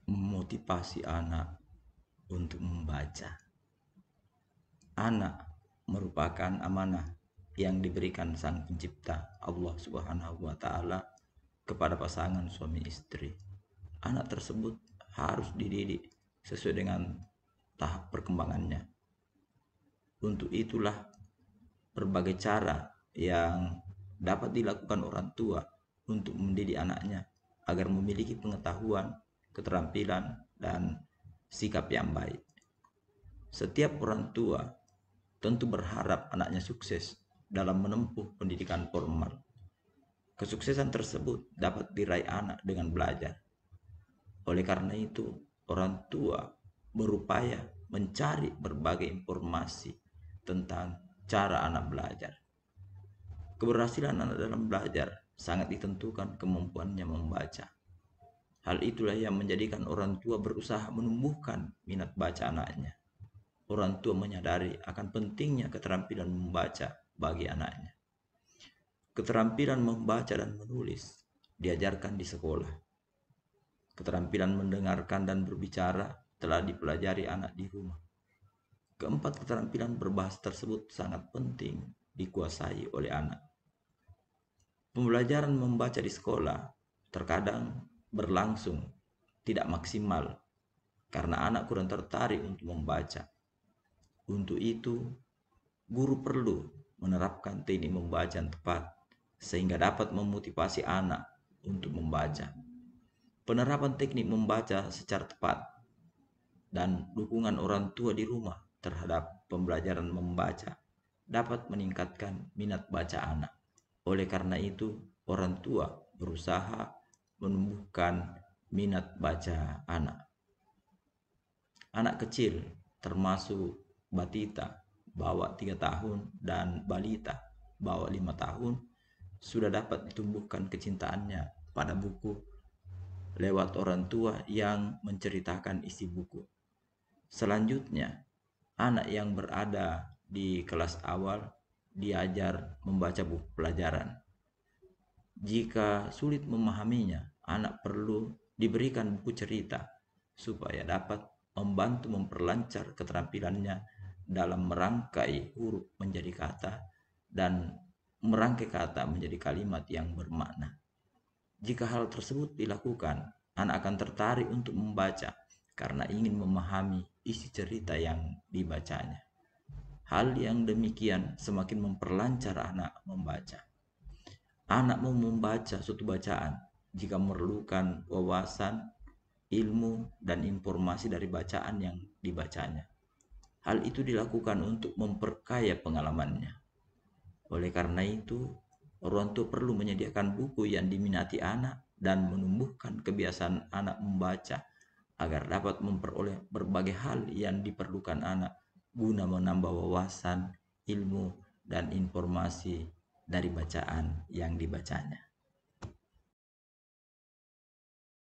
memotivasi anak untuk membaca. Anak merupakan amanah yang diberikan Sang Pencipta Allah Subhanahu wa taala kepada pasangan suami istri. Anak tersebut harus dididik sesuai dengan tahap perkembangannya. Untuk itulah berbagai cara yang dapat dilakukan orang tua untuk mendidik anaknya agar memiliki pengetahuan, keterampilan, dan sikap yang baik. Setiap orang tua tentu berharap anaknya sukses dalam menempuh pendidikan formal. Kesuksesan tersebut dapat diraih anak dengan belajar. Oleh karena itu, orang tua berupaya mencari berbagai informasi tentang cara anak belajar. Keberhasilan anak dalam belajar sangat ditentukan kemampuannya membaca. Hal itulah yang menjadikan orang tua berusaha menumbuhkan minat baca anaknya. Orang tua menyadari akan pentingnya keterampilan membaca bagi anaknya. Keterampilan membaca dan menulis diajarkan di sekolah. Keterampilan mendengarkan dan berbicara telah dipelajari anak di rumah. Keempat keterampilan berbahasa tersebut sangat penting dikuasai oleh anak. Pembelajaran membaca di sekolah terkadang berlangsung tidak maksimal karena anak kurang tertarik untuk membaca. Untuk itu, guru perlu menerapkan teknik membaca yang tepat sehingga dapat memotivasi anak untuk membaca. Penerapan teknik membaca secara tepat dan dukungan orang tua di rumah terhadap pembelajaran membaca dapat meningkatkan minat baca anak. Oleh karena itu, orang tua berusaha menumbuhkan minat baca anak. Anak kecil termasuk batita bawah 3 tahun dan balita bawah 5 tahun sudah dapat ditumbuhkan kecintaannya pada buku lewat orang tua yang menceritakan isi buku. Selanjutnya, anak yang berada di kelas awal diajar membaca buku pelajaran. Jika sulit memahaminya, anak perlu diberikan buku cerita supaya dapat membantu memperlancar keterampilannya dalam merangkai huruf menjadi kata dan merangkai kata menjadi kalimat yang bermakna. Jika hal tersebut dilakukan, anak akan tertarik untuk membaca karena ingin memahami isi cerita yang dibacanya. Hal yang demikian semakin memperlancar anak membaca. Anak mau membaca suatu bacaan jika memerlukan wawasan, ilmu, dan informasi dari bacaan yang dibacanya. Hal itu dilakukan untuk memperkaya pengalamannya. Oleh karena itu, orang tua perlu menyediakan buku yang diminati anak dan menumbuhkan kebiasaan anak membaca agar dapat memperoleh berbagai hal yang diperlukan anak guna menambah wawasan, ilmu, dan informasi dari bacaan yang dibacanya.